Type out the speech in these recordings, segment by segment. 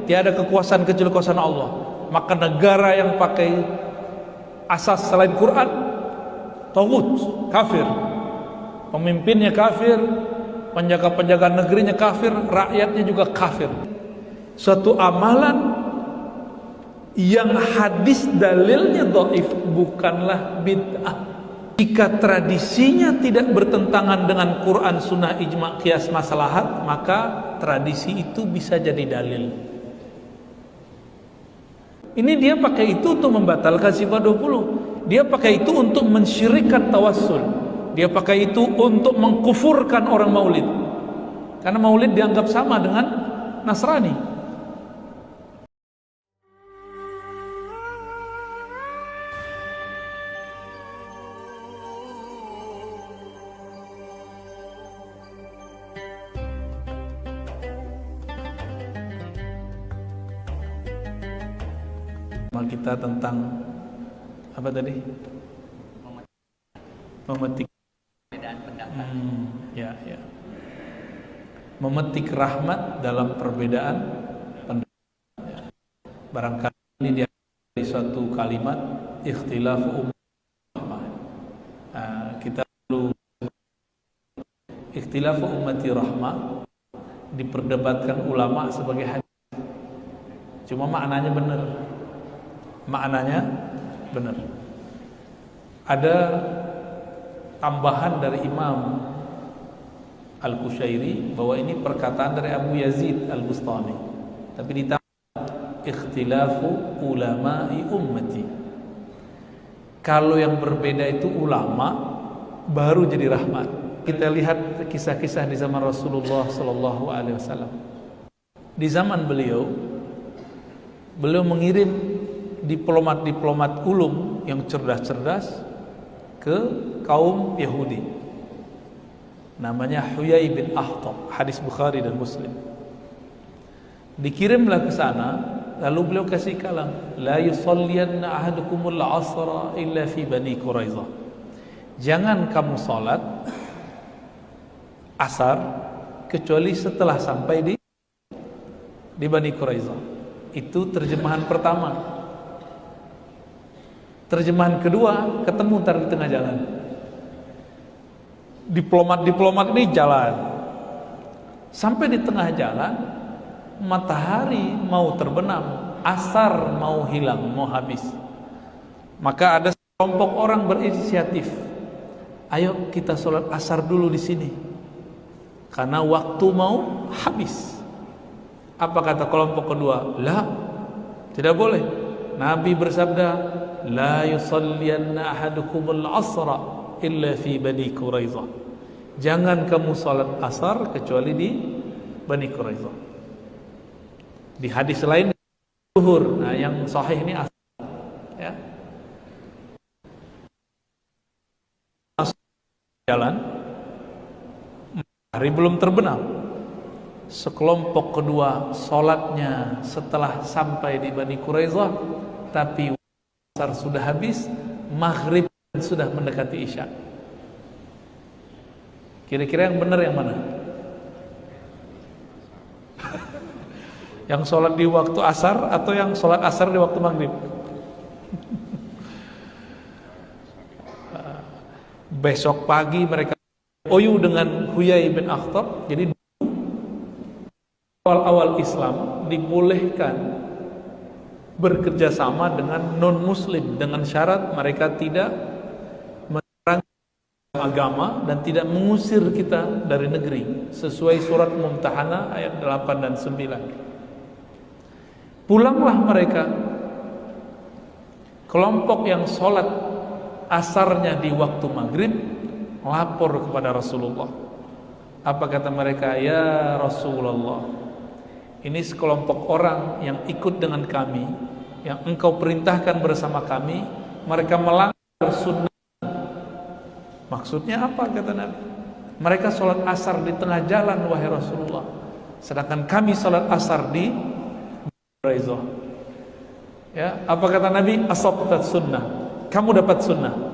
tiada kekuasaan kecuali kekuasaan Allah. Maka negara yang pakai asas selain Quran, taghut, kafir. Pemimpinnya kafir, penjaga-penjaga negerinya kafir, rakyatnya juga kafir. Suatu amalan yang hadis dalilnya dhaif bukanlah bid'ah. Jika tradisinya tidak bertentangan dengan Quran, sunnah, ijma', qiyas, maslahat, maka tradisi itu bisa jadi dalil. Ini dia pakai itu untuk membatalkan sifat 20. Dia pakai itu untuk mensyirikkan tawassul. Dia pakai itu untuk mengkufurkan orang maulid. Karena maulid dianggap sama dengan Nasrani. Kita tentang apa tadi? Memetik perbedaan pendapat. Ya. Memetik rahmat dalam perbedaan pendapat. Ya. Barangkali dia di suatu kalimat ikhtilafu ummati. Kita perlu ikhtilafu ummati rahmah diperdebatkan ulama sebagai hadis. Cuma maknanya benar. Ada tambahan dari Imam Al-Qushairi bahwa ini perkataan dari Abu Yazid Al-Bustami, tapi ditambah ikhtilafu ulama'i ummati. Kalau yang berbeda itu ulama, baru jadi rahmat. Kita lihat kisah-kisah di zaman Rasulullah sallallahu alaihi wasallam. Di zaman beliau mengirim diplomat-diplomat ulum yang cerdas-cerdas ke kaum Yahudi. Namanya Huyai bin Akhtab, hadis Bukhari dan Muslim. Dikirimlah ke sana, lalu beliau kasih kalam, la yusalliyanna ahadukumul asra illa fi Bani Quraizah. Jangan kamu salat asar kecuali setelah sampai di Bani Quraizah. Itu terjemahan pertama. Terjemahan kedua ketemu ntar di tengah jalan. Diplomat ini jalan. Sampai di tengah jalan, matahari mau terbenam, asar mau hilang, mau habis. Maka ada sekelompok orang berinisiatif. Ayo kita sholat asar dulu di sini. Karena waktu mau habis. Apa kata kelompok kedua? La, tidak boleh. Nabi bersabda, la yusalliyanna ahadukumul asra illa fi Bani Quraizah. Jangan kamu salat asar kecuali di Bani Quraizah. Di hadis lain zuhur. Nah, yang sahih ini asar. Ya. Jalan, matahari belum terbenam. Sekelompok kedua salatnya setelah sampai di Bani Quraizah, tapi asar sudah habis, maghrib sudah mendekati isya. Kira-kira yang benar yang mana? Yang sholat di waktu asar atau yang sholat asar di waktu maghrib? Besok pagi mereka OU dengan Huyai bin Akhtab. Jadi awal-awal Islam dibolehkan bekerja sama dengan non-muslim dengan syarat mereka tidak menyerang agama dan tidak mengusir kita dari negeri, sesuai surat Mumtahanah ayat 8 dan 9. Pulanglah mereka, kelompok yang sholat asarnya di waktu maghrib lapor kepada Rasulullah. Apa kata mereka? Ya Rasulullah, ini sekelompok orang yang ikut dengan kami, yang engkau perintahkan bersama kami, mereka melanggar sunnah. Maksudnya apa kata Nabi? Mereka sholat asar di tengah jalan wahai Rasulullah, sedangkan kami sholat asar di Quraizah. Ya, apa kata Nabi? Asabtat sunnah, kamu dapat sunnah.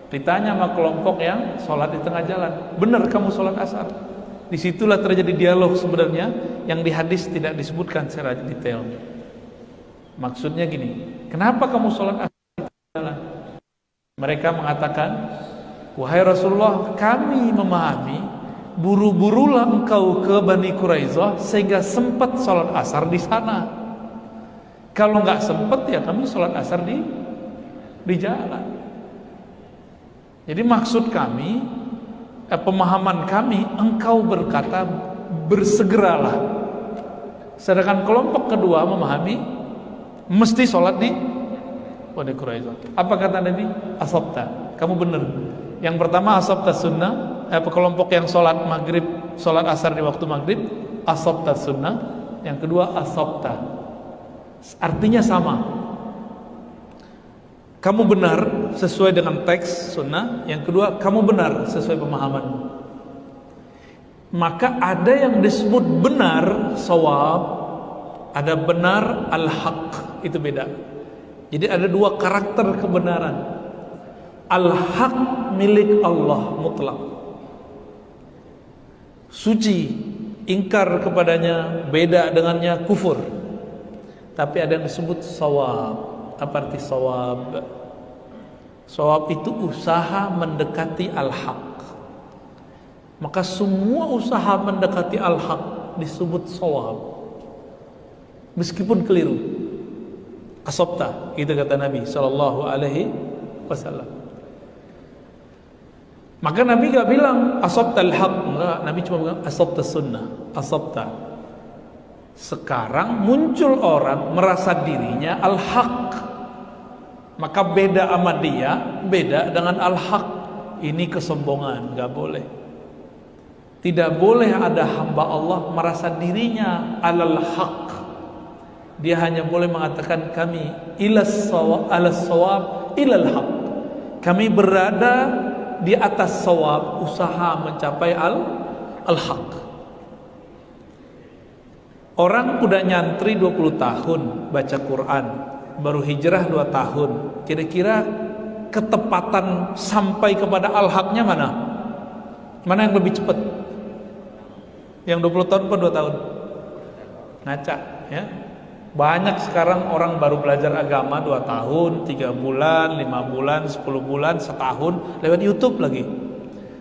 Ditanya sama kelompok yang sholat di tengah jalan, benar kamu sholat asar. Disitulah terjadi dialog sebenarnya yang di hadis tidak disebutkan secara detail. Maksudnya gini, kenapa kamu sholat asar di jalan? Mereka mengatakan, wahai Rasulullah, kami memahami buru-burulah engkau ke Bani Quraizah sehingga sempat sholat asar di sana. Kalau nggak sempat ya kami sholat asar di jalan. Jadi maksud kami, pemahaman kami, engkau berkata bersegeralah. Sedangkan kelompok kedua memahami mesti sholat di Bani Quraizah. Apa kata Nabi? Asabta, kamu benar. Yang pertama asabta sunnah, kelompok yang sholat maghrib, sholat asar di waktu maghrib, asabta sunnah. Yang kedua asabta, artinya sama. Kamu benar sesuai dengan teks sunnah. Yang kedua, kamu benar sesuai pemahaman. Maka ada yang disebut benar, shawab, ada benar al-haq, itu beda. Jadi ada dua karakter kebenaran. Al-haq milik Allah mutlak, suci, ingkar kepadanya, beda dengannya kufur. Tapi ada yang disebut shawab. Apa arti shawab? Shawab itu usaha mendekati al-haq. Maka semua usaha mendekati al-haq disebut shawab, meskipun keliru. Asabta, itu kata Nabi sallallahu alaihi wasallam. Maka Nabi gak bilang asabta al-haq, enggak. Nabi cuma bilang asabta sunnah, asabta. Sekarang muncul orang merasa dirinya al-haq, maka beda sama dia, beda dengan al-haq. Ini kesombongan, gak boleh. Tidak boleh ada hamba Allah merasa dirinya alal-haq. Dia hanya boleh mengatakan kami alas-sawab ilal-haq. Kami berada di atas sawab, usaha mencapai al-haq. Orang udah nyantri 20 tahun baca Quran, baru hijrah 2 tahun. Kira-kira ketepatan sampai kepada al-haqnya mana? Mana yang lebih cepat? Yang 20 tahun atau 2 tahun? Ngaca, ya. Banyak sekarang orang baru belajar agama 2 tahun, 3 bulan, 5 bulan, 10 bulan, setahun, lewat YouTube lagi.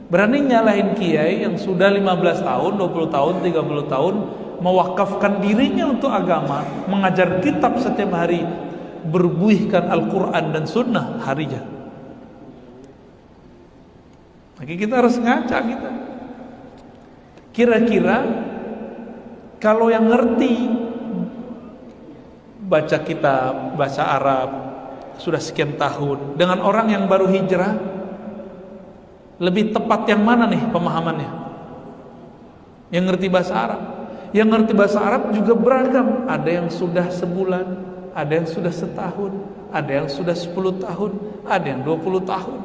Berani nyalahin kiai yang sudah 15 tahun, 20 tahun, 30 tahun, mewakafkan dirinya untuk agama, mengajar kitab setiap hari, berbuihkan Al-Quran dan Sunnah harinya. Maka kita harus ngaca kita. Kira-kira kalau yang ngerti baca kitab, bahasa Arab sudah sekian tahun, dengan orang yang baru hijrah, lebih tepat yang mana nih pemahamannya? Yang ngerti bahasa Arab. Yang ngerti bahasa Arab juga beragam. Ada yang sudah sebulan, ada yang sudah setahun, ada yang sudah 10 tahun, ada yang 20 tahun.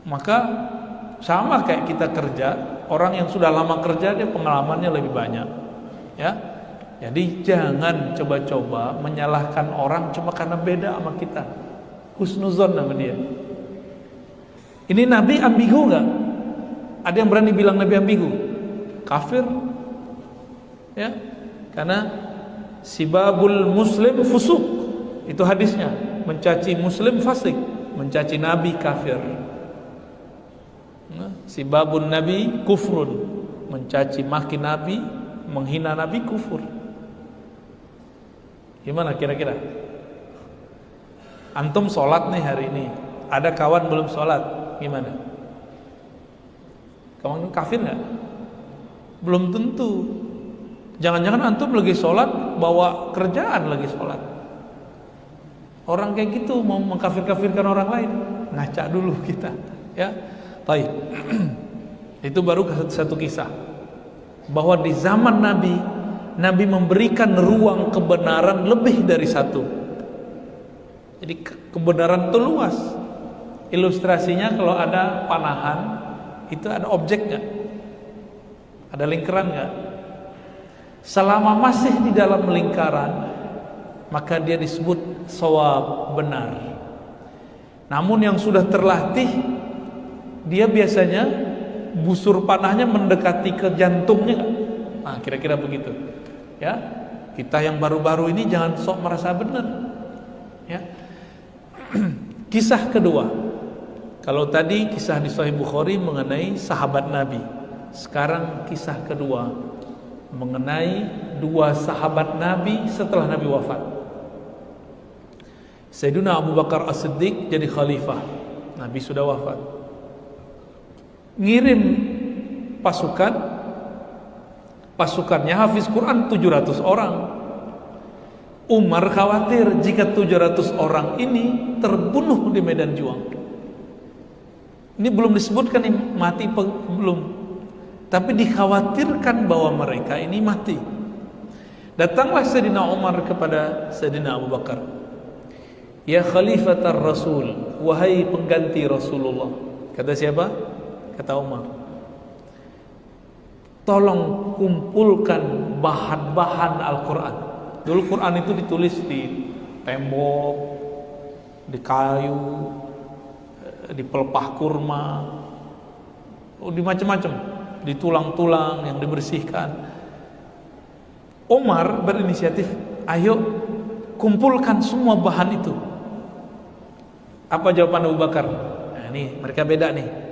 Maka sama kayak kita kerja, orang yang sudah lama kerja dia pengalamannya lebih banyak, ya. Jadi jangan coba-coba menyalahkan orang cuma karena beda sama kita. Husnuzon sama dia. Ini Nabi ambigu nggak? Ada yang berani bilang Nabi ambigu? Kafir, ya. Karena sibabul muslim fusuk, itu hadisnya. Mencaci muslim fasik, mencaci Nabi kafir. Sibabun Nabi kufrun, mencaci maki Nabi, menghina Nabi kufur. Gimana kira-kira? Antum sholat nih hari ini, ada kawan belum sholat, gimana? Kawan kafir nggak? Belum tentu. Jangan-jangan antum lagi sholat bawa kerjaan lagi sholat. Orang kayak gitu mau mengkafir-kafirkan orang lain, ngaca dulu kita, ya. Baik. Itu baru satu kisah bahwa di zaman Nabi memberikan ruang kebenaran lebih dari satu. Jadi kebenaran itu luas. Ilustrasinya kalau ada panahan, itu ada objek nggak? Ada lingkaran nggak? Selama masih di dalam lingkaran, maka dia disebut shawab, benar. Namun yang sudah terlatih, dia biasanya busur panahnya mendekati ke jantungnya. Nah, kira-kira begitu. Ya, kita yang baru-baru ini jangan sok merasa benar. Ya. Kisah kedua. Kalau tadi kisah di Sahih Bukhari mengenai sahabat Nabi. Sekarang kisah kedua mengenai dua sahabat Nabi setelah Nabi wafat. Sayyidina Abu Bakar As-Siddiq jadi khalifah. Nabi sudah wafat. Ngirim pasukannya hafiz Quran 700 orang. Umar khawatir jika 700 orang ini terbunuh di medan juang. Ini belum disebutkan nih, mati belum. Tapi dikhawatirkan bahwa mereka ini mati. Datanglah Sayyidina Umar kepada Sayyidina Abu Bakar. Ya Khalifatar Rasul, wahai pengganti Rasulullah. Kata siapa? Kata Umar. Tolong kumpulkan bahan-bahan Al-Quran. Dulu Quran itu ditulis di tembok, di kayu, di pelepah kurma, di macam-macam, di tulang-tulang yang dibersihkan. Umar berinisiatif, ayo kumpulkan semua bahan itu. Apa jawaban Abu Bakar? Nah, ini mereka beda nih.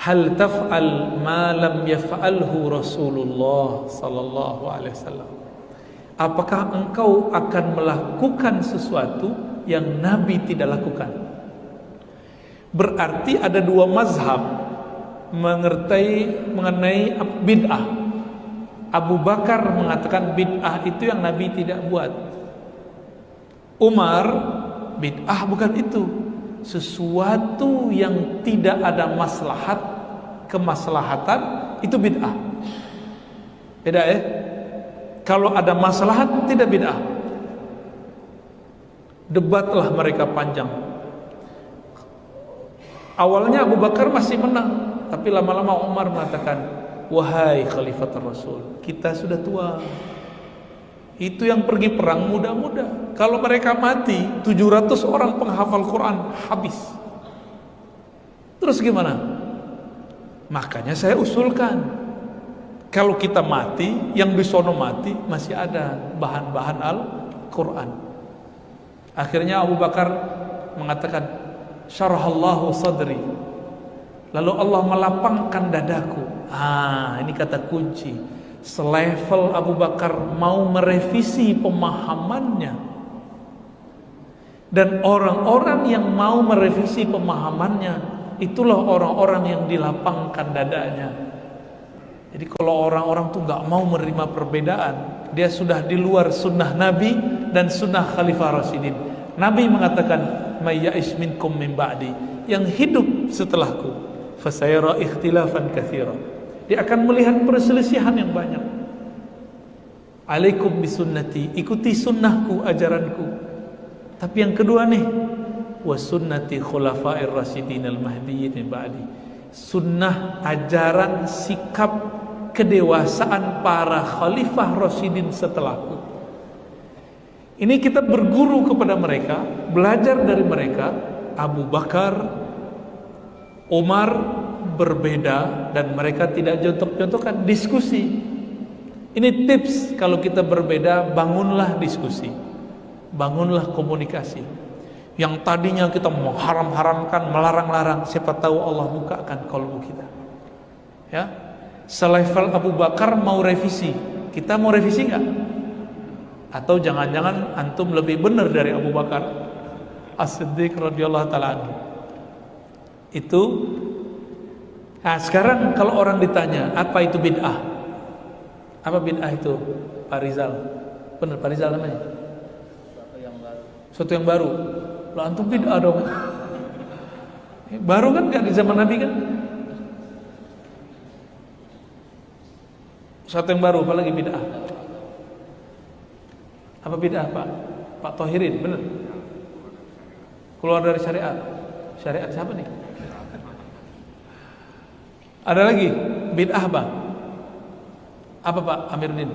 Hal taf'al ma lam yaf'alhu Rasulullah sallallahu alaihi wasallam. Apakah engkau akan melakukan sesuatu yang Nabi tidak lakukan? Berarti ada dua mazhab mengenai bid'ah. Abu Bakar mengatakan bid'ah itu yang Nabi tidak buat. Umar, bid'ah bukan itu. Sesuatu yang tidak ada kemaslahatan itu bid'ah. Beda ya? Kalau ada maslahat tidak bid'ah. Debatlah mereka panjang. Awalnya Abu Bakar masih menang, tapi lama-lama Umar mengatakan, wahai Khalifatul Rasul, kita sudah tua. Itu yang pergi perang muda-muda. Kalau mereka mati, 700 orang penghafal Quran habis. Terus gimana? Makanya saya usulkan, kalau kita mati, yang di sono mati, masih ada bahan-bahan Al-Quran. Akhirnya Abu Bakar mengatakan, syarahallahu sadri. Lalu Allah melapangkan dadaku. Ini kata kunci. Selevel Abu Bakar mau merevisi pemahamannya. Dan orang-orang yang mau merevisi pemahamannya, itulah orang-orang yang dilapangkan dadanya. Jadi kalau orang-orang tuh gak mau menerima perbedaan, dia sudah di luar sunnah Nabi dan sunnah Khalifah Rasyidin. Nabi mengatakan, may ya'ish minkum min ba'di, yang hidup setelahku, fasayara ikhtilafan katsira, dia akan melihat perselisihan yang banyak. Alaikum bisunnati, ikuti sunnahku, ajaranku. Tapi yang kedua nih, wa sunnati khulafair rasyidin al-mahdiyyin min ba'di, sunnah, ajaran, sikap, kedewasaan para khalifah rasyidin setelahku. Ini kita berguru kepada mereka, belajar dari mereka. Abu Bakar, Umar berbeda dan mereka tidak jontok-jontokan, diskusi. Ini tips, kalau kita berbeda, bangunlah diskusi, bangunlah komunikasi. Yang tadinya kita mengharam-haramkan, melarang-larang, siapa tahu Allah bukakan kalbu kita. Ya, selevel Abu Bakar mau revisi, kita mau revisi nggak? Atau jangan-jangan antum lebih benar dari Abu Bakar As-Siddiq radhiyallahu taala anhu? Itu. Nah, sekarang kalau orang ditanya apa itu bid'ah, apa bid'ah itu, Pak Rizal? Benar Pak Rizal namanya? Sesuatu yang baru. Lah antum bid'ah dong. Baru kan nggak di zaman Nabi kan? Sesuatu yang baru, apalagi bid'ah? Apa bid'ah Pak? Pak Thohirin, benar? Keluar dari syariat. Syariat siapa nih? Ada lagi bid'ah Pak? Apa Pak Amiruddin?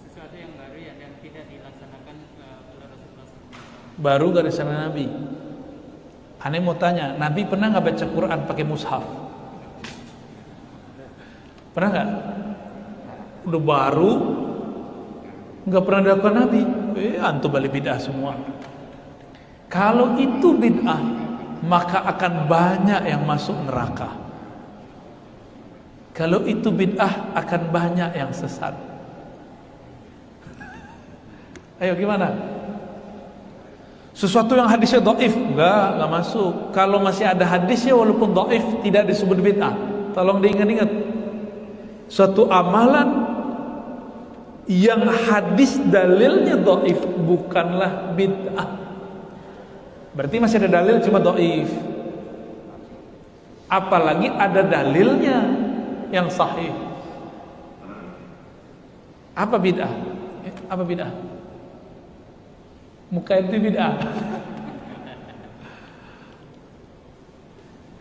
Sesuatu yang baru yang tidak dilaksanakan oleh Rasulullah. Baru dari sana Nabi. Aneh mau tanya, Nabi pernah nggak baca Quran pakai mushaf? Pernah nggak? udah baru, nggak pernah dilakukan Nabi. Antum balik bid'ah semua. Kalau itu bid'ah, maka akan banyak yang masuk neraka. Kalau itu bid'ah, akan banyak yang sesat. Ayo gimana? Sesuatu yang hadisnya dhaif, enggak masuk. Kalau masih ada hadisnya walaupun dhaif, tidak disebut bid'ah. Tolong diingat-ingat. Suatu amalan yang hadis dalilnya dhaif bukanlah bid'ah. Berarti masih ada dalil cuma dhaif. Apalagi ada dalilnya yang sahih. Apa bid'ah? Apa bid'ah? Muka itu bid'ah.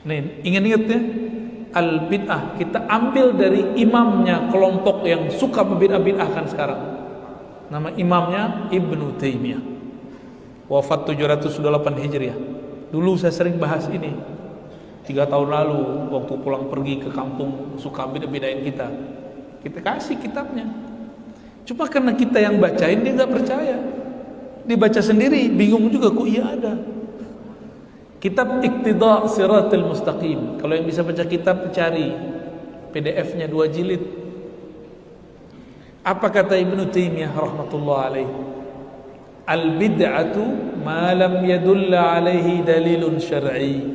Nih, ingat-ingat ya. Al-bid'ah kita ambil dari imamnya kelompok yang suka membid'ah-bid'ahkan sekarang. Nama imamnya Ibnu Taimiyah. Wafat 708 Hijriah. Dulu saya sering bahas ini 3 tahun lalu waktu pulang pergi ke kampung suka bid'ah-bid'ahin kita. Kita kasih kitabnya. Cuma karena kita yang bacain dia nggak percaya. Dibaca sendiri bingung juga kok iya ada. Kitab Iqtida Siratal Mustaqim. Kalau yang bisa baca kitab cari PDF-nya 2 jilid. Apa kata Ibnu Taimiyah rahmatullah alaihi? Al-bid'atu ma lam yadulla alaihi dalilun syar'i.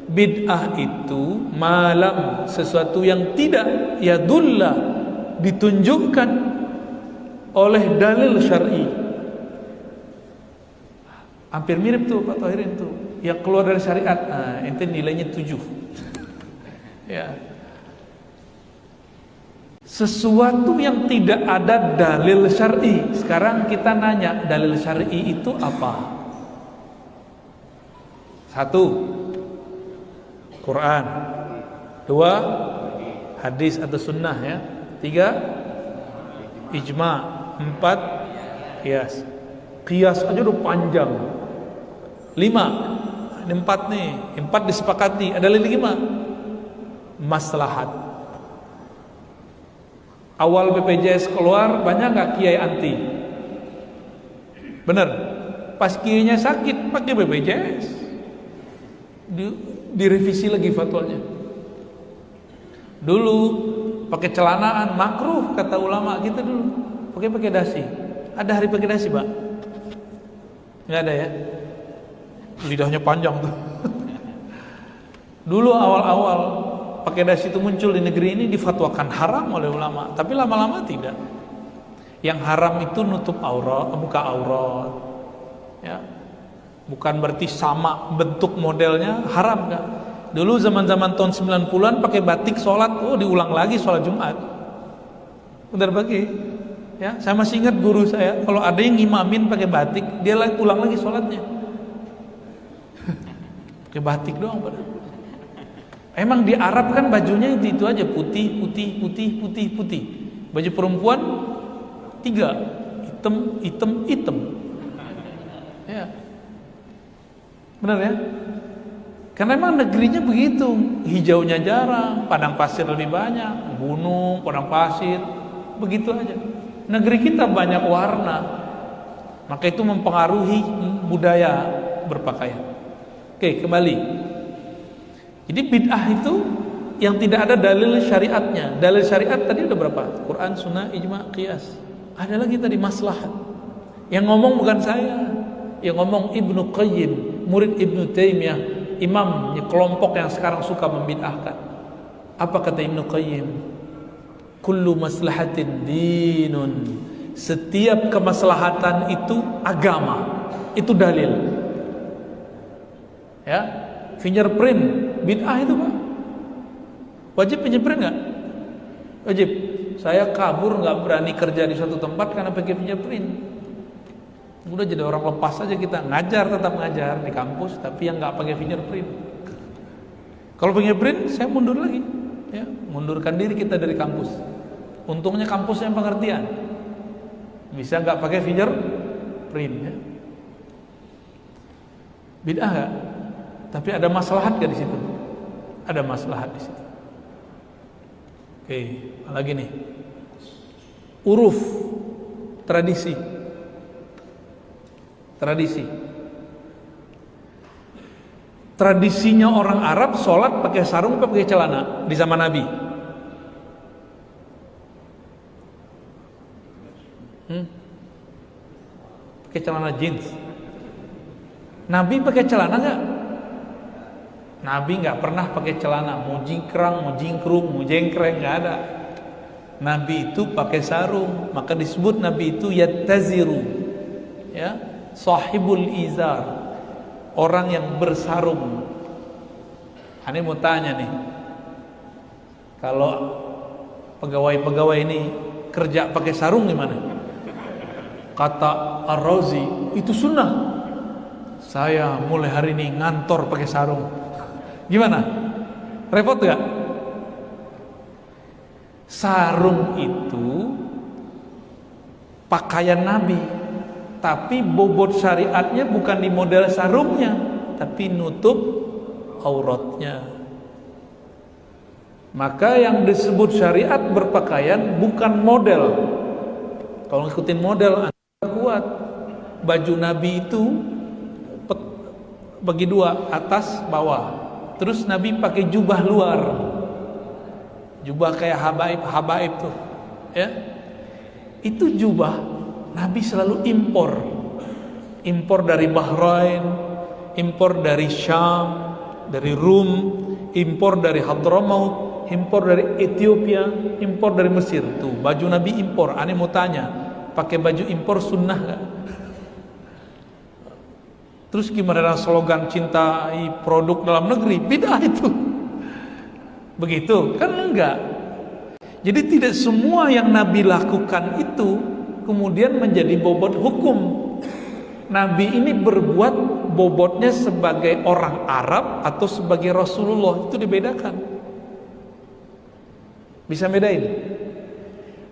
Bid'ah itu malam sesuatu yang tidak yadulla ditunjukkan oleh dalil syar'i. Hampir mirip tuh Pak Thohirin tuh. Yang keluar dari syariat, ente nilainya 7. Ya. Sesuatu yang tidak ada dalil syar'i. Sekarang kita nanya, dalil syar'i itu apa? 1, Quran. 2, hadis atau sunnah ya. 3, ijma. 4, qiyas. Qiyas aja udah panjang. 5, ini 4 nih. 4 disepakati. Ada lagi 5, maslahat. Awal BPJS keluar banyak nggak kiai anti? Bener. Pas kiainya sakit pakai BPJS. Direvisi lagi fatwanya. Dulu pakai celanaan makruh kata ulama kita dulu. Pakai dasi. Ada hari pakai dasi, Pak? Nggak ada ya? Lidahnya panjang tuh. Dulu awal-awal pakai dasi itu muncul di negeri ini difatwakan haram oleh ulama, tapi lama-lama tidak. Yang haram itu nutup aurat, buka aurat. Ya. Bukan berarti sama bentuk modelnya haram kan. Dulu zaman-zaman tahun 90-an pakai batik sholat, diulang lagi sholat Jumat. Bentar pagi. Ya, saya masih ingat guru saya, kalau ada yang ngimamin pakai batik, dia ulang lagi sholatnya. Pakai batik doang pada. Emang di Arab kan bajunya itu aja, putih. Baju perempuan 3, hitam. Ya. Benar ya? Karena emang negerinya begitu, hijaunya jarang, padang pasir lebih banyak, gunung, padang pasir, begitu aja. Negeri kita banyak warna, maka itu mempengaruhi budaya berpakaian. Oke, kembali. Jadi bid'ah itu yang tidak ada dalil syariatnya. Dalil syariat tadi udah berapa? Quran, sunnah, ijma, qiyas. Ada lagi tadi maslahat. Yang ngomong bukan saya, yang ngomong Ibnu Qayyim, murid Ibnu Taimiyah, imam kelompok yang sekarang suka membid'ahkan. Apa kata Ibnu Qayyim? Kullu maslahatin dinun. Setiap kemaslahatan itu agama. Itu dalil. Ya, fingerprint bid'ah itu Pak. Wajib fingerprint nggak? Wajib. Saya kabur nggak berani kerja di suatu tempat karena pakai fingerprint. Udah jadi orang lepas aja kita, ngajar tetap ngajar di kampus, tapi yang nggak pakai fingerprint. Kalau fingerprint, saya mundur lagi, ya, mundurkan diri kita dari kampus. Untungnya kampusnya pengertian, bisa nggak pakai fingerprint. Ya. Bid'ah nggak? Tapi ada maslahat nggak di situ? Ada maslahat di situ. Oke, lagi nih. uruf, tradisi. Tradisinya orang Arab sholat pakai sarung atau pakai celana di zaman Nabi? Pakai celana jeans. Nabi pakai celana nggak? Nabi nggak pernah pakai celana, mau jingkrang, mau jingkrung, mau jengkreng, nggak ada. Nabi itu pakai sarung, maka disebut Nabi itu yattaziru, ya, sahibul izar, orang yang bersarung. Ane mau tanya nih, kalau pegawai-pegawai ini kerja pakai sarung gimana? Kata Ar-Razi, itu sunnah. Saya mulai hari ini ngantor pakai sarung. Gimana? Repot gak? Sarung itu pakaian Nabi, tapi bobot syariatnya bukan di model sarungnya, tapi nutup auratnya. Maka yang disebut syariat berpakaian bukan model. Kalau ngikutin model Anda kuat. Baju Nabi itu bagi dua, atas bawah. Terus Nabi pakai jubah luar, jubah kayak habaib tuh, ya. Itu jubah Nabi selalu impor dari Bahrain, impor dari Syam, dari Rum, impor dari Hadramaut, impor dari Ethiopia, impor dari Mesir. Tuh baju Nabi impor. Ane mau tanya, pakai baju impor sunnah gak? Terus gimana slogan cintai produk dalam negeri? Bid'ah itu. Begitu? Kan enggak. Jadi tidak semua yang Nabi lakukan itu kemudian menjadi bobot hukum. Nabi ini berbuat bobotnya sebagai orang Arab atau sebagai Rasulullah, itu dibedakan. Bisa bedain?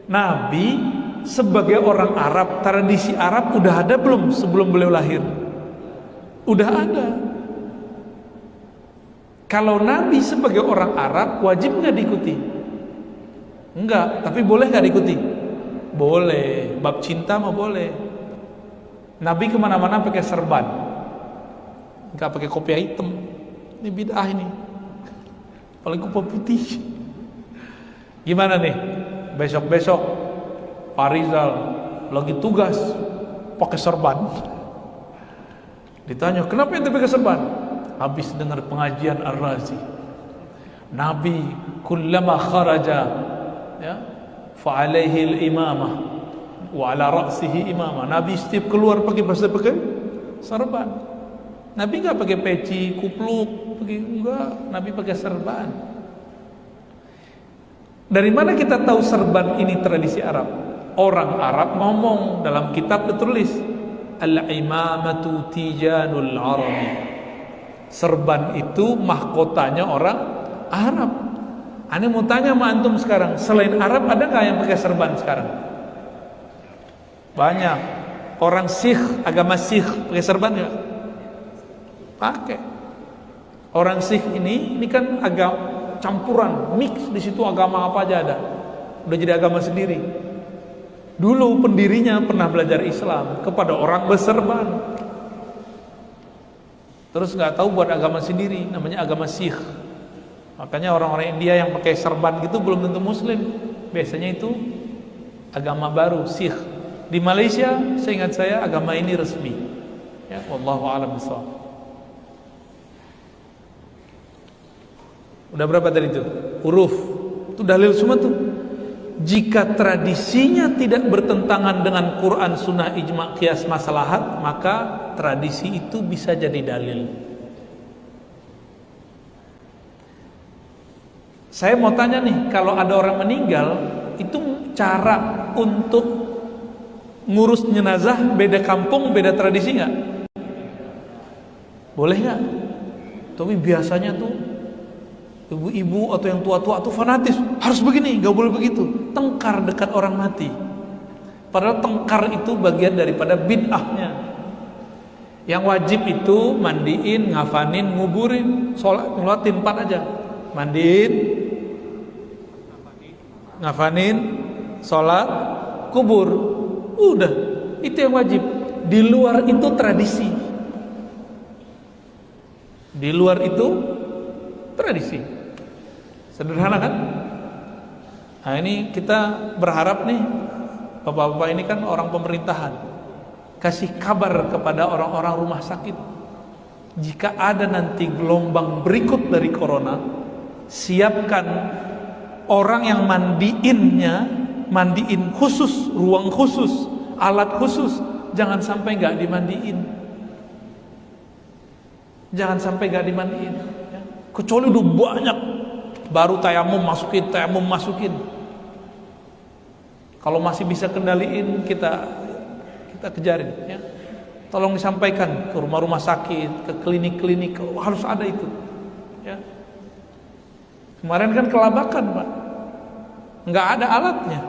Nabi sebagai orang Arab, tradisi Arab udah ada belum sebelum beliau lahir? Udah ada. Kalau Nabi sebagai orang Arab wajib nggak diikuti? Enggak, tapi boleh nggak diikuti? Boleh. Bab cinta mah boleh. Nabi kemana-mana pakai serban, nggak pakai kopiah hitam. Ini bid'ah ini. Apalagi kopiah putih. Gimana nih? Besok-besok Pak Rizal lagi tugas pakai serban. Ditanya, kenapa ente pakai serban? Habis dengar pengajian Ar-Razi. Nabi kullama kharaja, ya, fa alaihi al-imamah wa ala ra'sihi imamah. Nabi setiap keluar pakai serban. Nabi enggak pakai peci, kupluk, enggak. Nabi pakai serban. Dari mana kita tahu serban ini tradisi Arab? Orang Arab ngomong, dalam kitab tertulis al-imamatu tijanul arabi. Serban itu mahkotanya orang Arab. Ane mau tanya sama antum sekarang, selain Arab ada nggak yang pakai serban sekarang? Banyak. Orang Sikh, agama Sikh pakai serban nggak? Pakai. Orang Sikh ini kan agama campuran, mix, di situ agama apa aja ada. Udah jadi agama sendiri. Dulu pendirinya pernah belajar Islam kepada orang berserban. Terus nggak tahu buat agama sendiri, namanya agama Sikh. Makanya orang-orang India yang pakai serban gitu belum tentu Muslim. Biasanya itu agama baru, Sikh. Di Malaysia, seingat saya agama ini resmi. Ya, wallahu a'lam bishawab. Udah berapa tadi itu? Huruf. Itu dalil semua tuh. Jika tradisinya tidak bertentangan dengan Quran, Sunnah, Ijma', Qiyas, Maslahat, maka tradisi itu bisa jadi dalil. Saya mau tanya nih, kalau ada orang meninggal, itu cara untuk ngurus jenazah beda kampung, beda tradisi nggak? Boleh nggak? Tapi biasanya tuh ibu-ibu atau yang tua-tua tuh fanatis, harus begini, nggak boleh begitu. Tengkar dekat orang mati. Padahal tengkar itu bagian daripada bid'ahnya. Yang wajib itu mandiin, ngafanin, nguburin, sholat, ngulatin 4 aja. Mandiin, ngafanin, sholat, kubur. Udah, itu yang wajib. Di luar itu tradisi. Di luar itu tradisi. Sederhana kan? Nah ini kita berharap nih, bapak-bapak ini kan orang pemerintahan, kasih kabar kepada orang-orang rumah sakit, jika ada nanti gelombang berikut dari corona, siapkan orang yang mandiin khusus, ruang khusus, alat khusus, jangan sampai nggak dimandiin, jangan sampai nggak dimandiin, ya. Kecuali udah banyak, baru tayamum masukin. Kalau masih bisa kendaliin, kita kejarin, ya. Tolong disampaikan ke rumah-rumah sakit, ke klinik-klinik, harus ada itu, ya. Kemarin kan kelabakan, Pak, nggak ada alatnya,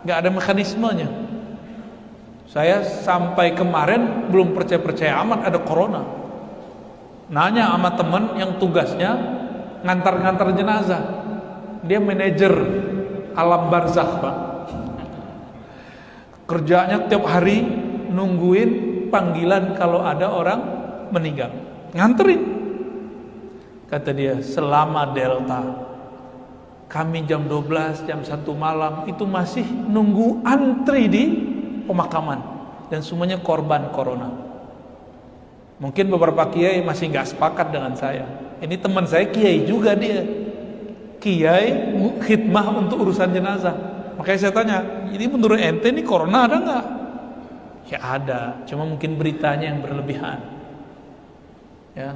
nggak ada mekanismenya. Saya sampai kemarin belum percaya amat ada corona. Nanya sama teman yang tugasnya ngantar-ngantar jenazah, dia manajer alam barzakh, Pak. Kerjanya tiap hari nungguin panggilan kalau ada orang meninggal, nganterin. Kata dia, selama Delta kami jam 12, jam 1 malam itu masih nunggu antri di pemakaman, dan semuanya korban corona. Mungkin beberapa kiai masih nggak sepakat dengan saya. Ini teman saya kiai juga, dia kiai khidmah untuk urusan jenazah. Makanya saya tanya, ini menurut ente ini corona ada nggak? Ya ada, cuma mungkin beritanya yang berlebihan, ya.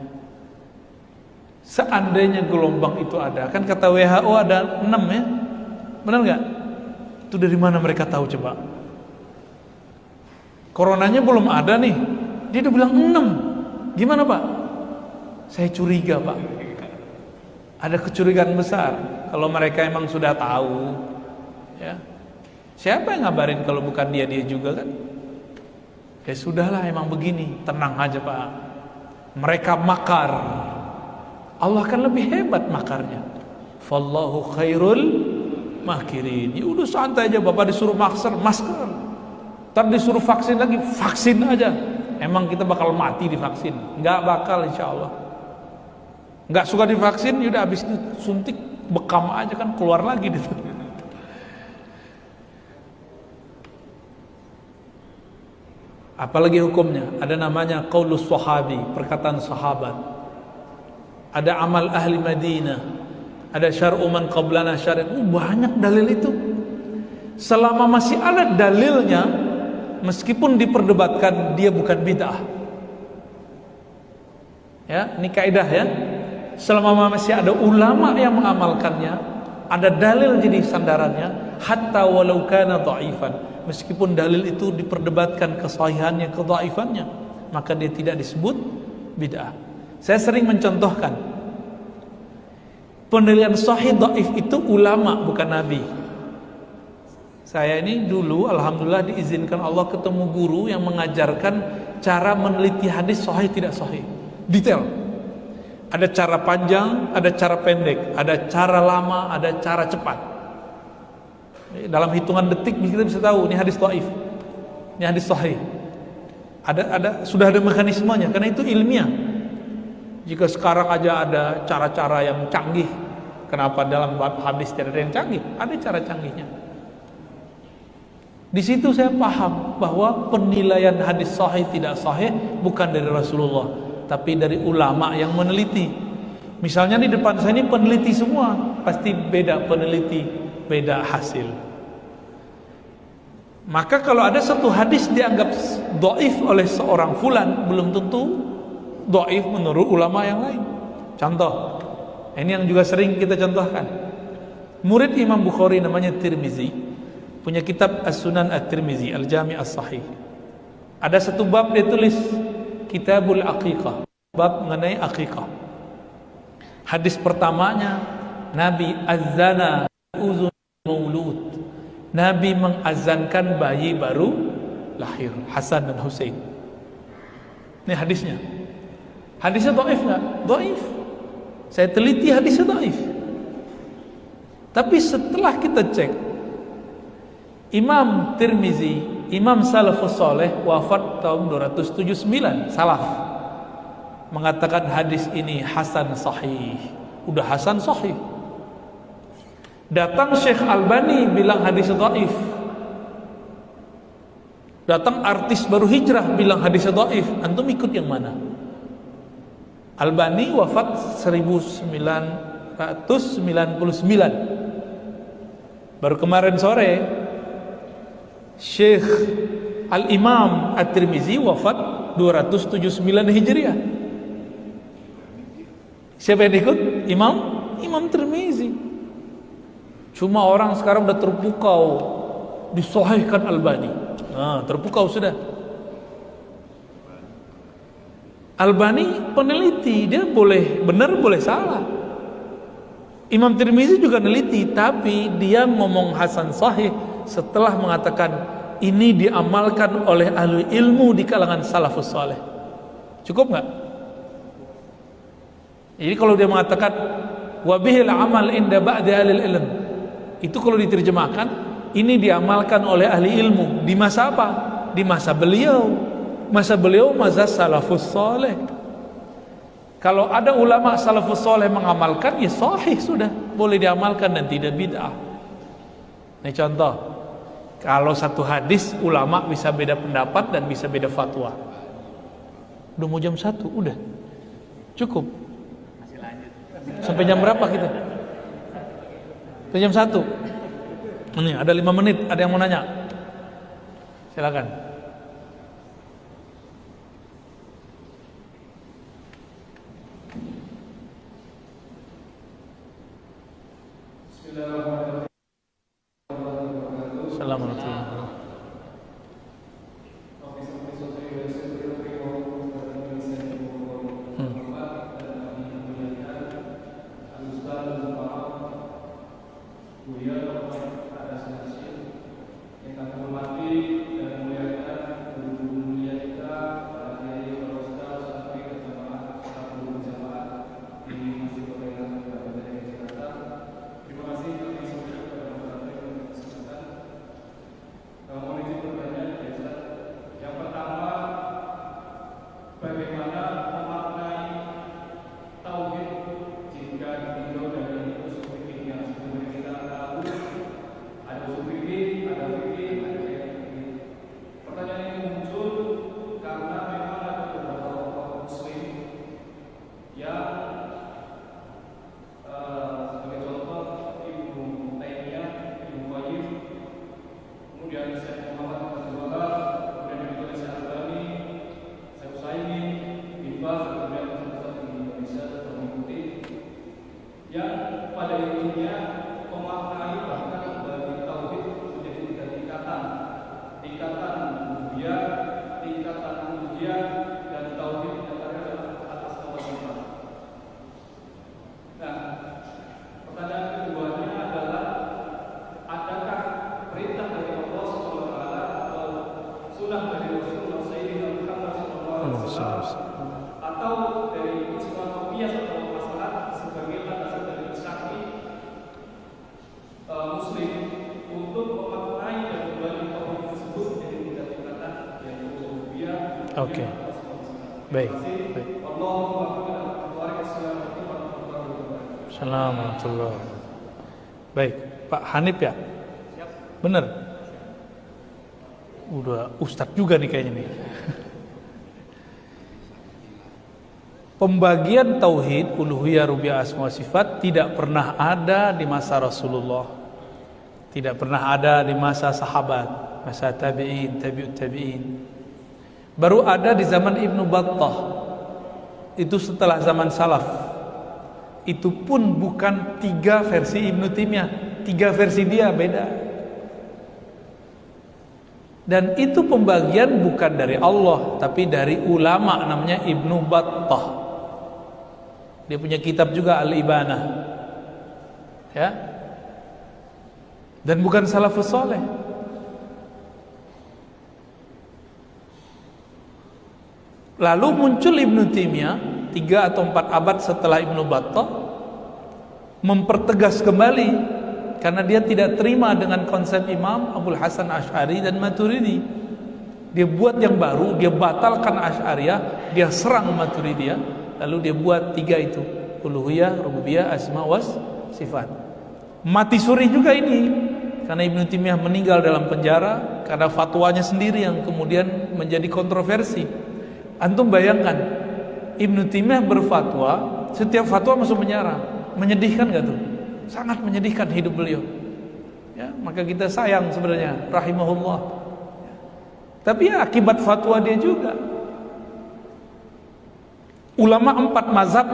Seandainya gelombang itu ada, kan kata WHO ada 6, ya, benar nggak? Itu dari mana mereka tahu coba? Coronanya belum ada nih, dia udah bilang 6. Gimana, Pak? Saya curiga, Pak. Ada kecurigaan besar. Kalau mereka emang sudah tahu, ya, siapa yang ngabarin kalau bukan dia juga kan? Ya sudahlah, emang begini, tenang aja, Pak. Mereka makar, Allah kan lebih hebat makarnya. Fallahu khairul makirin. Ya udah santai aja, Bapak disuruh masker, ntar disuruh vaksin lagi, vaksin aja. Emang kita bakal mati divaksin? Nggak bakal, insya Allah. Nggak suka divaksin, yaudah habis itu suntik bekam aja kan, keluar lagi gitu. Apalagi hukumnya? Ada namanya qaulus sahabi, perkataan sahabat. Ada amal ahli Madinah, ada syar'u man qablana syar'u. Banyak dalil itu. Selama masih ada dalilnya, meskipun diperdebatkan, dia bukan bid'ah. Ya, ini kaidah, ya. Selama masih ada ulama yang mengamalkannya, ada dalil jadi sandarannya, hatta walau kana dha'ifan, meskipun dalil itu diperdebatkan kesahihannya, kedhaifannya, maka dia tidak disebut bid'ah. Saya sering mencontohkan, penilaian sahih dhaif itu ulama, bukan nabi. Saya ini dulu alhamdulillah diizinkan Allah ketemu guru yang mengajarkan cara meneliti hadis sahih tidak sahih, detail. Ada cara panjang, ada cara pendek, ada cara lama, ada cara cepat. Dalam hitungan detik kita bisa tahu ini hadis dhaif, ini hadis sahih. Sudah ada mekanismenya, karena itu ilmiah. Jika sekarang aja ada cara-cara yang canggih, kenapa dalam bab hadis tidak ada yang canggih? Ada cara canggihnya. Di situ saya paham bahwa penilaian hadis sahih tidak sahih bukan dari Rasulullah, tapi dari ulama yang meneliti. Misalnya di depan saya ini peneliti semua, pasti beda peneliti, beda hasil. Maka kalau ada satu hadis dianggap dhaif oleh seorang fulan, belum tentu dhaif menurut ulama yang lain. Contoh, ini yang juga sering kita contohkan. Murid Imam Bukhari namanya Tirmizi, punya kitab As-Sunan At-Tirmizi, Al-Jami' As-Sahih. Ada satu bab dia tulis Kitabul Aqiqah, bab mengenai aqiqah. Hadis pertamanya, Nabi azana uzun maulud. Nabi mengazankan bayi baru lahir, Hasan dan Husain. Ini hadisnya. Hadisnya dhaif enggak? Dhaif. Saya teliti hadisnya dhaif. Tapi setelah kita cek, Imam Tirmizi, Imam Salafus Saleh, wafat tahun 279 salaf, mengatakan hadis ini hasan sahih. Udah hasan sahih. Datang Syekh Albani bilang hadis dhaif. Datang artis baru hijrah bilang hadis dhaif. Antum ikut yang mana? Albani wafat 1999. Baru kemarin sore Syekh Al-Imam At-Tirmizi wafat 279 Hijriah. Siapa yang ikut? Imam Tirmizi. Cuma orang sekarang udah terpukau disahihkan Albani. Nah, terpukau sudah. Albani peneliti, dia boleh benar boleh salah. Imam Tirmizi juga neliti, tapi dia ngomong hasan sahih setelah mengatakan ini diamalkan oleh ahli ilmu di kalangan salafus saleh. Cukup nggak? Jadi kalau dia mengatakan wabihil amal inda ba'di ahli ilm, itu kalau diterjemahkan ini diamalkan oleh ahli ilmu di masa apa? Di masa beliau. Masa beliau masa salafus saleh. Kalau ada ulama salafus saleh mengamalkan, ya sahih sudah, boleh diamalkan dan tidak bid'ah. Ini contoh. Kalau satu hadis ulama bisa beda pendapat dan bisa beda fatwa. Udah mau jam 1, udah cukup. Masih lanjut. Sampai jam berapa kita? Sampai jam 1. Ini ada 5 menit, ada yang mau nanya? Silakan. Assalamualaikum. Oke. Baik. Assalamualaikum. Baik, Pak Hanif ya? Bener? Udah ustadz juga nih kayaknya nih. Pembagian tauhid uluhiyah rububiyah asma wa sifat tidak pernah ada di masa Rasulullah. Tidak pernah ada di masa sahabat, masa tabi'in, tabi'ut tabi'in. Baru ada di zaman Ibnu Battah. Itu setelah zaman salaf. Itu pun bukan 3 versi Ibnu Taimiyah, 3 versi dia beda. Dan itu pembagian bukan dari Allah, tapi dari ulama namanya Ibnu Battah. Dia punya kitab juga Al-Ibanah. Ya. Dan bukan salafus saleh. Lalu muncul Ibnu Taimiyah 3 atau 4 abad setelah Ibnu Battah mempertegas kembali karena dia tidak terima dengan konsep Imam Abul Hasan Asy'ari dan Maturidi. Dia buat yang baru, dia batalkan Asy'ariyah, dia serang Maturidiyah, lalu dia buat 3 itu, uluhiyah, rububiyah, asma was sifat. Mati suri juga ini, karena Ibnu Taimiyah meninggal dalam penjara karena fatwanya sendiri yang kemudian menjadi kontroversi. Antum bayangkan, Ibnu Taimiyah berfatwa, setiap fatwa masuk penjara. Menyedihkan gak tuh? Sangat menyedihkan hidup beliau. Ya, maka kita sayang sebenarnya, rahimahullah. Tapi ya akibat fatwa dia juga. Ulama 4 mazhab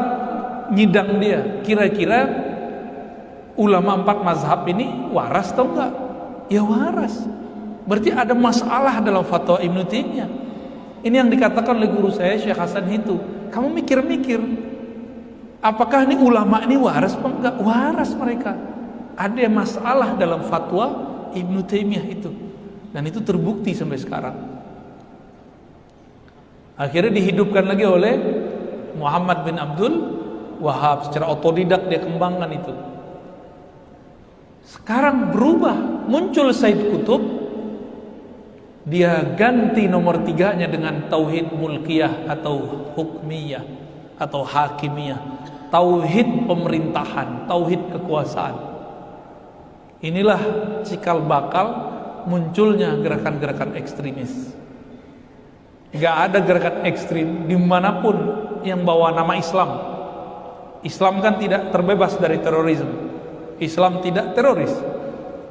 nyidang dia. Kira-kira ulama 4 mazhab ini waras atau enggak? Ya waras. Berarti ada masalah dalam fatwa Ibnu Taimiyah. Ini yang dikatakan oleh guru saya Syekh Hasan itu. Kamu mikir-mikir, apakah ini ulama ini waras atau enggak? Waras mereka. Ada masalah dalam fatwa Ibnu Taimiyah itu. Dan itu terbukti sampai sekarang. Akhirnya dihidupkan lagi oleh Muhammad bin Abdul Wahab. Secara otodidak dia kembangkan itu. Sekarang berubah, muncul Said Qutb. Dia ganti nomor 3-nya dengan tauhid mulkiyah atau hukmiyah atau hakimiyah, tauhid pemerintahan, tauhid kekuasaan. Inilah cikal bakal munculnya gerakan-gerakan ekstremis. Gak ada gerakan ekstrim dimanapun yang bawa nama Islam. Islam kan tidak terbebas dari terorisme. Islam tidak teroris,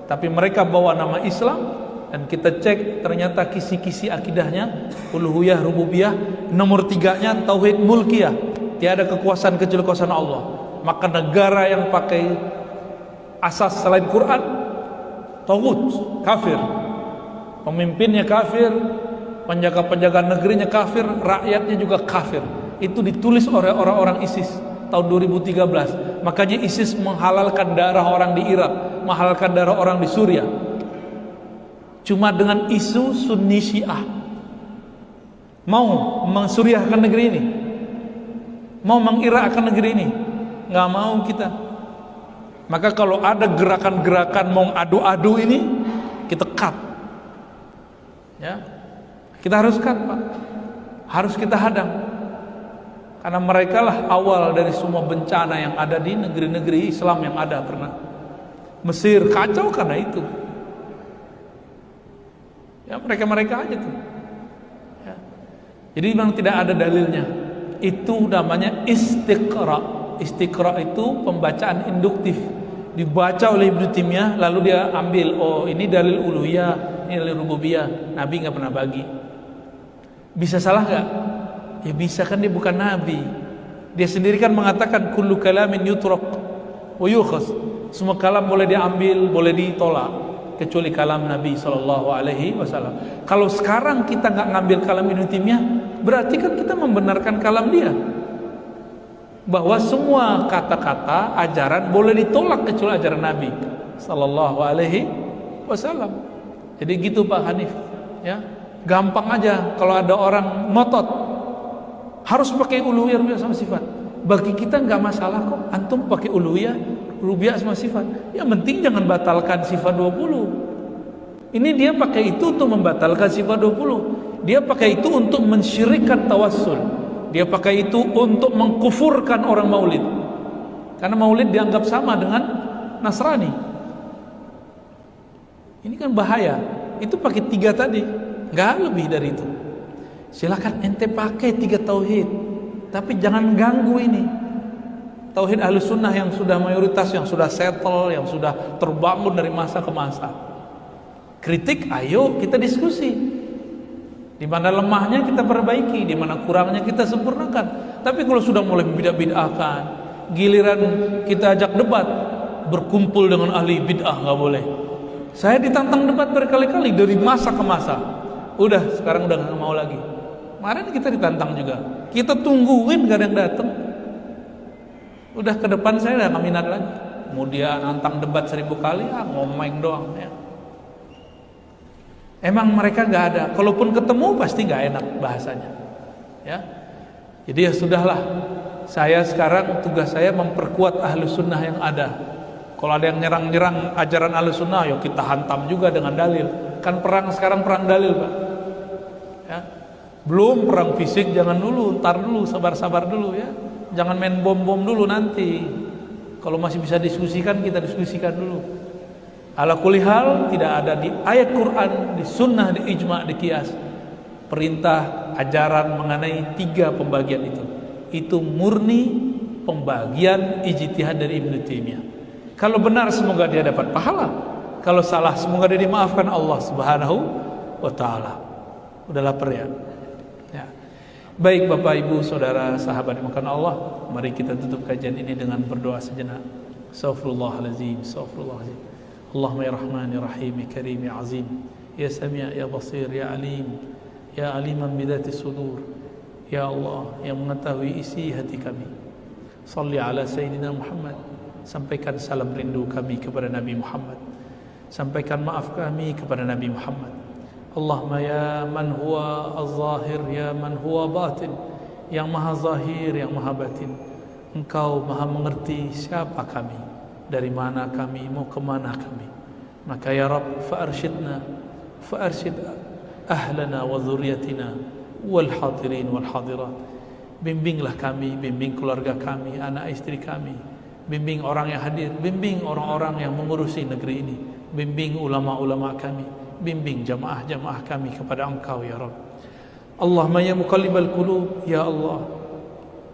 tapi mereka bawa nama Islam. Dan kita cek ternyata kisi-kisi akidahnya uluhiyah, rububiyah, nomor 3-nya tauhid mulkiyah, tiada kekuasaan kecuali kekuasaan Allah. Maka negara yang pakai asas selain Quran taghut, kafir, pemimpinnya kafir, penjaga-penjaga negerinya kafir, rakyatnya juga kafir. Itu ditulis oleh orang-orang ISIS tahun 2013. Makanya ISIS menghalalkan darah orang di Irak, menghalalkan darah orang di Suriah, cuma dengan isu Sunni Syiah. Mau mensuriahkan negeri ini, mau mengirakkan negeri ini, nggak mau kita. Maka kalau ada gerakan-gerakan mau adu-adu ini, kita cut. Ya, kita harus cut, Pak. Harus kita hadang. Karena mereka lah awal dari semua bencana yang ada di negeri-negeri Islam yang ada pernah. Mesir kacau karena itu. Ya, mereka aja tuh. Ya. Jadi memang tidak ada dalilnya. Itu namanya istiqra. Istiqra itu pembacaan induktif. Dibaca oleh Ibnu Taimiyah, lalu dia ambil, oh ini dalil uluhiyah, ini dalil rububiyah. Nabi nggak pernah bagi. Bisa salah nggak? Ya bisa, kan dia bukan Nabi. Dia sendiri kan mengatakan kullu kalamin yutrak wa yukhas. Semua kalam boleh diambil, boleh ditolak, kecuali kalam Nabi SAW. Kalau sekarang kita nggak ngambil kalam Ibnu Taimiyah, berarti kan kita membenarkan kalam dia, bahwa semua kata-kata ajaran boleh ditolak kecuali ajaran Nabi SAW. Jadi gitu Pak Hanif. Ya, gampang aja kalau ada orang ngotot harus pakai uluhiyah, rububiyah sama sifat. Bagi kita nggak masalah kok. Antum pakai uluhiyah, rububiyah sama sifat. Yang penting jangan batalkan sifat 20. Ini dia pakai itu untuk membatalkan sifat 20. Dia pakai itu untuk mensyirikkan tawassul. Dia pakai itu untuk mengkufurkan orang maulid. Karena maulid dianggap sama dengan Nasrani. Ini kan bahaya. Itu pakai 3 tadi, nggak lebih dari itu. Silakan ente pakai 3 tauhid, tapi jangan ganggu ini tauhid Ahlus Sunnah yang sudah mayoritas, yang sudah settle, yang sudah terbangun dari masa ke masa. Kritik, ayo kita diskusi. Di mana lemahnya kita perbaiki, di mana kurangnya kita sempurnakan. Tapi kalau sudah mulai bid'ah-bid'ahkan, giliran kita ajak debat, berkumpul dengan ahli bid'ah nggak boleh. Saya ditantang debat berkali-kali dari masa ke masa. Udah, sekarang udah nggak mau lagi. Kemarin kita ditantang juga, kita tungguin gak ada yang datang. Udah ke depan saya udah gak minat lagi. Kemudian nantang debat 1000 kali, ngomong doang ya. Emang mereka gak ada, kalaupun ketemu pasti gak enak bahasanya ya. Jadi ya sudahlah, saya sekarang tugas saya memperkuat Ahlus Sunnah yang ada, Kalau ada yang nyerang-nyerang ajaran Ahlussunnah, ya kita hantam juga dengan dalil. Kan perang sekarang perang dalil, Pak. Ya. Belum perang fisik, jangan dulu, ntar dulu, sabar-sabar dulu ya. Jangan main bom-bom dulu nanti. Kalau masih bisa diskusikan, kita diskusikan dulu. Ala kulli hal, tidak ada di ayat Quran, di sunnah, di ijma', di qiyas perintah ajaran mengenai 3 pembagian itu. Itu murni pembagian ijtihad dari Ibnu Taimiyah. Kalau benar semoga dia dapat pahala. Kalau salah semoga dia dimaafkan Allah Subhanahu wa taala. Udah lapar ya? Ya. Baik Bapak Ibu Saudara sahabat dimakan Allah, mari kita tutup kajian ini dengan berdoa sejenak. Astaghfirullahalazim, astaghfirullahalazim. Allahumma ya Rahman ya Rahim ya Karim ya Azim, ya Sami' ya Basir ya Alim, ya Aliman bidati sudur. Ya Allah yang mengetahui isi hati kami. Salli ala Sayyidina Muhammad. Sampaikan salam rindu kami kepada Nabi Muhammad. Sampaikan maaf kami kepada Nabi Muhammad. Allahumma ya man huwa az-zahir, ya man huwa batin, yang maha zahir, yang maha batin. Engkau maha mengerti siapa kami, dari mana kami, mau kemana kami. Maka ya Rabb fa'arsyidna, fa'arsyid ahlana wa dhurriyyatina wal hadirin wal hadirat. Bimbinglah kami, bimbing keluarga kami, anak istri kami, bimbing orang yang hadir, bimbing orang-orang yang mengurusi negeri ini, bimbing ulama-ulama kami, bimbing jamaah-jamaah kami kepada Engkau ya Rabb. Allahumma ya muqallibal qulub, ya Allah,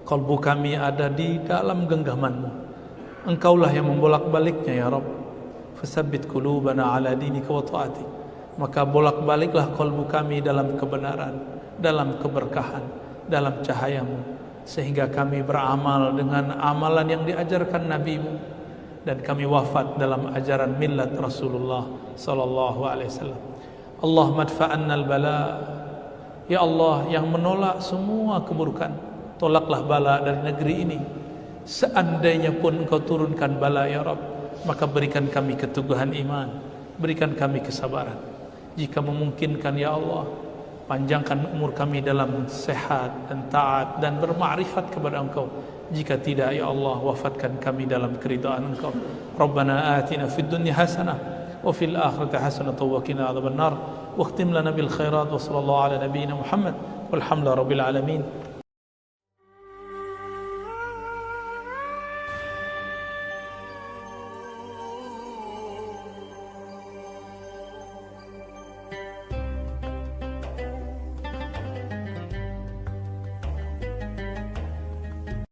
kalbu kami ada di dalam genggaman-Mu. Engkaulah yang membolak-baliknya ya Rabb. Fasabbit qulubana ala dinika wa ta'atik. Maka bolak-baliklah kalbu kami dalam kebenaran, dalam keberkahan, dalam cahaya-Mu, sehingga kami beramal dengan amalan yang diajarkan Nabi-Mu, dan kami wafat dalam ajaran millat Rasulullah sallallahu alaihi wasallam. Allahumma adfa'anna al-bala, ya Allah yang menolak semua keburukan, tolaklah bala dari negeri ini. Seandainya pun Engkau turunkan bala ya Rabb, maka berikan kami keteguhan iman, berikan kami kesabaran. Jika memungkinkan ya Allah, panjangkan umur kami dalam sehat dan taat dan bermakrifat kepada Engkau. Jika tidak ya Allah, wafatkan kami dalam keridhaan Engkau. Rabbana atina fid dunya hasanah wa fil akhirati hasanah wa qina adzabannar. Wa khtim lana bil khairat wa sallallahu ala nabiyyina Muhammad walhamdulillahi rabbil alamin.